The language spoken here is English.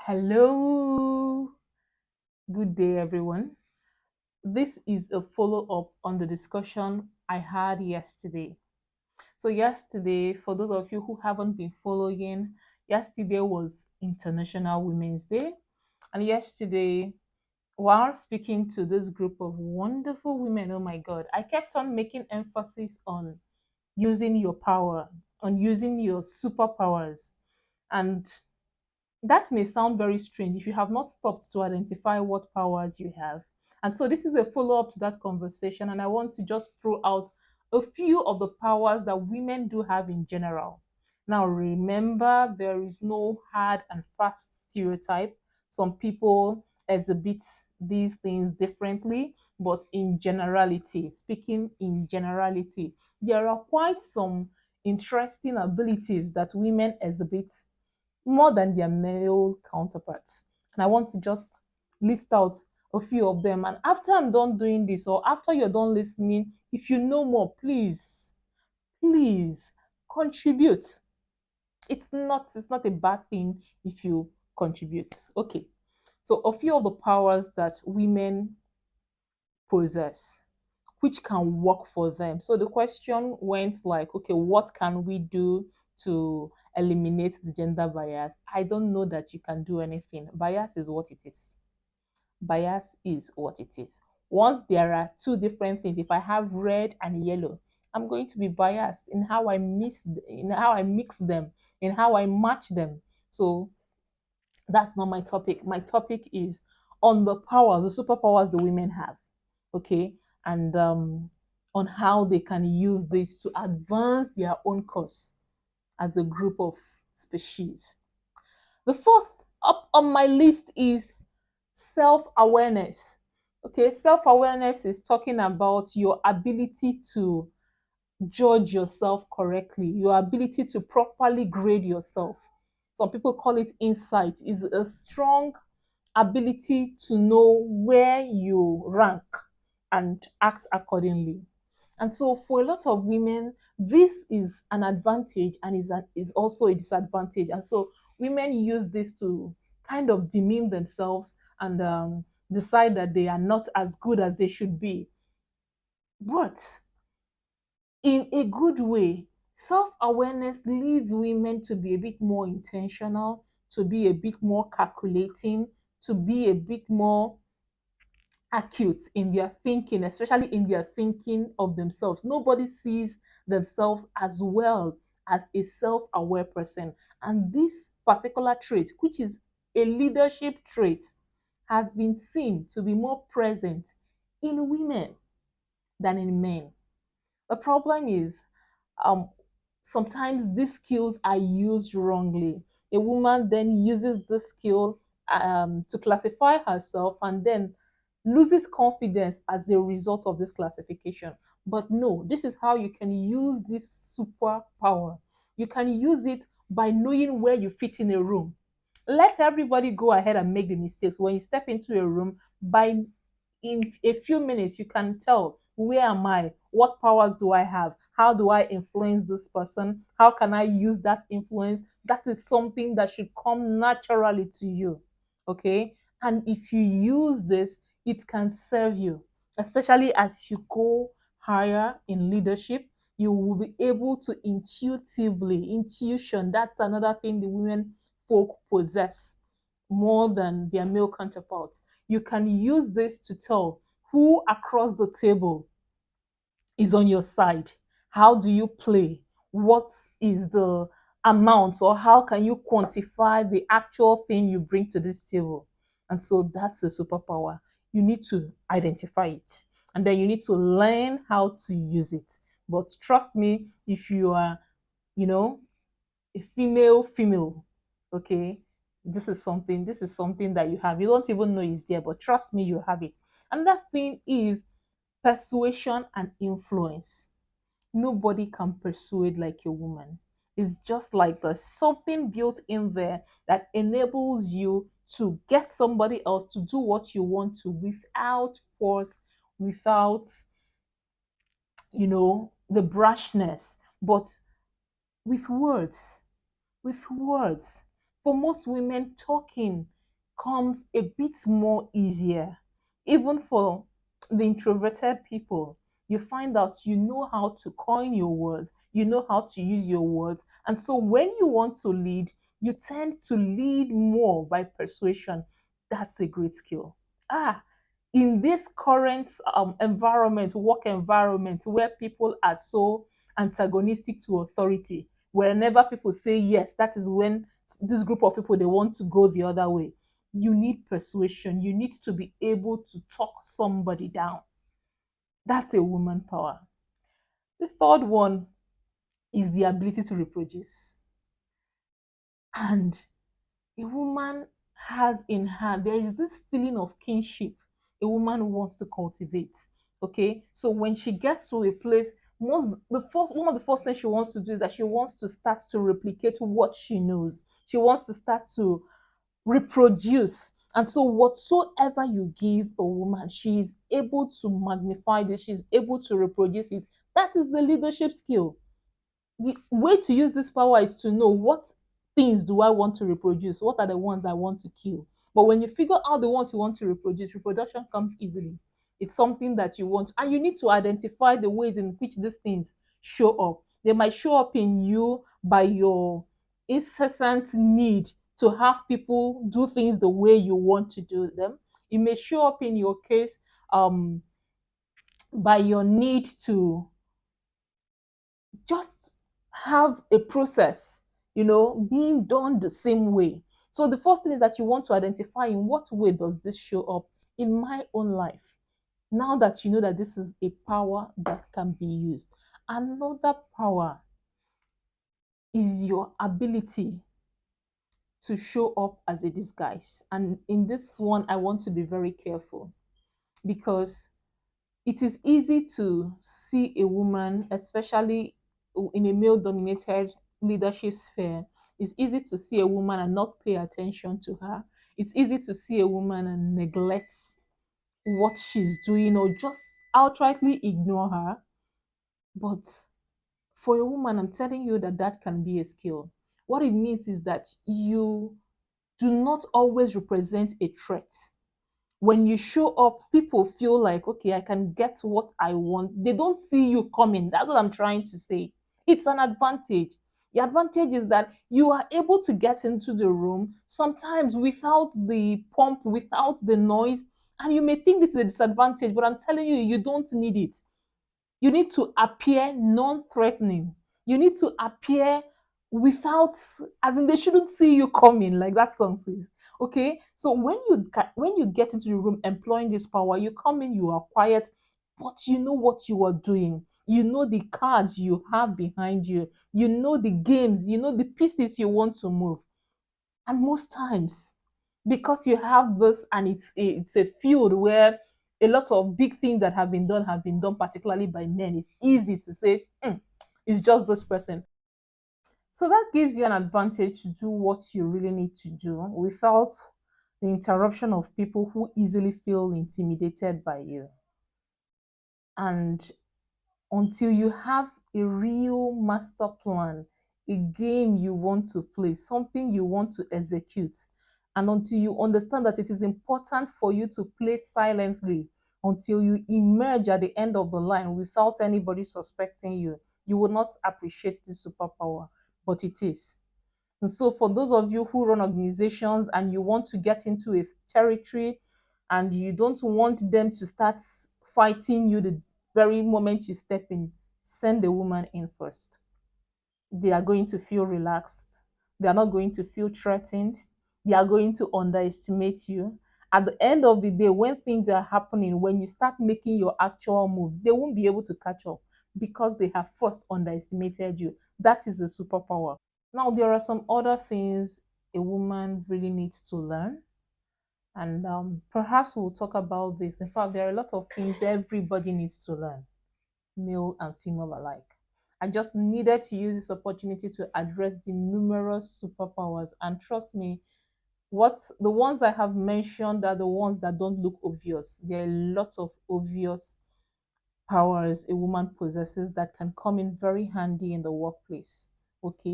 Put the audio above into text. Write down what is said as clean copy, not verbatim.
Hello, good day, everyone. This is a follow up on the discussion I had yesterday. So, yesterday, for those of you who haven't been following, yesterday was International Women's Day. And yesterday, while speaking to this group of wonderful women, oh my God, I kept on making emphasis on using your power, on using your superpowers. And that may sound very strange if you have not stopped to identify what powers you have. And so this is a follow up to that conversation, and I want to just throw out a few of the powers that women do have in general. Now, remember, there is no hard and fast stereotype. Some people exhibit these things differently, but in generality, speaking in generality, there are quite some interesting abilities that women exhibit more than their male counterparts. And I want to just list out a few of them. And after I'm done doing this, or after you're done listening, if you know more, please contribute. It's not a bad thing if you contribute. Okay. So a few of the powers that women possess which can work for them. So the question went like, okay, what can we do to eliminate the gender bias? I don't know that you can do anything. Bias is what it is. Bias is what it is. Once there are two different things, if I have red and yellow, I'm going to be biased in how I mix them, in how I match them. So that's not my topic. My topic is on the powers, the superpowers the women have. Okay. And on how they can use this to advance their own cause as a group of species. The first up on my list is self awareness. Okay. Self awareness is talking about your ability to judge yourself correctly, your ability to properly grade yourself. Some people call it insight, is a strong ability to know where you rank and act accordingly. And so for a lot of women, this is an advantage and is also a disadvantage. And so women use this to kind of demean themselves and decide that they are not as good as they should be. But in a good way, self awareness leads women to be a bit more intentional, to be a bit more calculating, to be a bit more acute in their thinking, especially in their thinking of themselves. Nobody sees themselves as well as a self aware person. And this particular trait, which is a leadership trait, has been seen to be more present in women than in men. The problem is um, sometimes these skills are used wrongly. A woman then uses this skill to classify herself and then loses confidence as a result of this classification. But no, this is how you can use this superpower. You can use it by knowing where you fit in a room. Let everybody go ahead and make the mistakes. When you step into a room, by in a few minutes, you can tell where am I? What powers do I have? How do I influence this person? How can I use that influence? That is something that should come naturally to you. Okay. And if you use this, it can serve you, especially as you go higher in leadership. You will be able to intuition. That's another thing the women folk possess more than their male counterparts. You can use this to tell who across the table is on your side. How do you play? What is the amount, or how can you quantify the actual thing you bring to this table? And so that's a superpower. You need to identify it, and then you need to learn how to use it. But trust me, if you are, you know, a female, okay, this is something that you have. You don't even know it's there, but trust me, you have it. Another thing is persuasion and influence. Nobody can persuade like a woman. It's just like there's something built in there that enables you to get somebody else to do what you want to without force, without, the brashness, but with words. With words. For most women, talking comes a bit more easier, even for the introverted people. You find out you know how to coin your words, you know how to use your words. And so when you want to lead, you tend to lead more by persuasion. That's a great skill. In this current environment, work environment, where people are so antagonistic to authority, whenever people say yes, that is when this group of people they want to go the other way. You need persuasion. You need to be able to talk somebody down. That's a woman power. The third one is the ability to reproduce. And a woman has in her, there is this feeling of kinship a woman wants to cultivate. Okay. So when she gets to a place, one of the first things she wants to do is that she wants to start to replicate what she knows. She wants to start to reproduce. And so, whatsoever you give a woman, she is able to magnify this, she's able to reproduce it. That is the leadership skill. The way to use this power is to know what things do I want to reproduce, what are the ones I want to kill. But when you figure out the ones you want to reproduce, reproduction comes easily. It's something that you want, and you need to identify the ways in which these things show up. They might show up in you by your incessant need to have people do things the way you want to do them. It may show up in your case by your need to just have a process, being done the same way. So the first thing is that you want to identify in what way does this show up in my own life. Now that you know that this is a power that can be used. Another power is your ability to show up as a disguise. And in this one, I want to be very careful because it is easy to see a woman, especially in a male dominated leadership sphere. It's easy to see a woman and not pay attention to her. It's easy to see a woman and neglect what she's doing or just outrightly ignore her. But for a woman, I'm telling you that that can be a skill. What it means is that you do not always represent a threat. When you show up, people feel like, okay, I can get what I want. They don't see you coming. That's what I'm trying to say. It's an advantage. The advantage is that you are able to get into the room sometimes without the pump, without the noise. And you may think this is a disadvantage, but I'm telling you, you don't need it. You need to appear non-threatening. You need to appear without, as in they shouldn't see you coming, like that song says. Okay, so when you get into the room employing this power, you come in, you are quiet, but you know what you are doing. You know the cards you have behind you. You know the games. You know the pieces you want to move. And most times, because you have this, and it's a field where a lot of big things that have been done, particularly by men. It's easy to say, it's just this person. So that gives you an advantage to do what you really need to do without the interruption of people who easily feel intimidated by you. And until you have a real master plan, a game you want to play, something you want to execute, and until you understand that it is important for you to play silently, until you emerge at the end of the line without anybody suspecting you, you will not appreciate this superpower, but it is. And so, for those of you who run organizations and you want to get into a territory and you don't want them to start fighting you the very moment you step in, send the woman in first. They are going to feel relaxed. They are not going to feel threatened. They are going to underestimate you. At the end of the day, when things are happening, when you start making your actual moves, they won't be able to catch up because they have first underestimated you. That is a superpower. Now, there are some other things a woman really needs to learn. And perhaps we'll talk about this. In fact, there are a lot of things everybody needs to learn, male and female alike. I just needed to use this opportunity to address the numerous superpowers. And trust me, the ones I have mentioned are the ones that don't look obvious. There are a lot of obvious powers a woman possesses that can come in very handy in the workplace. Okay.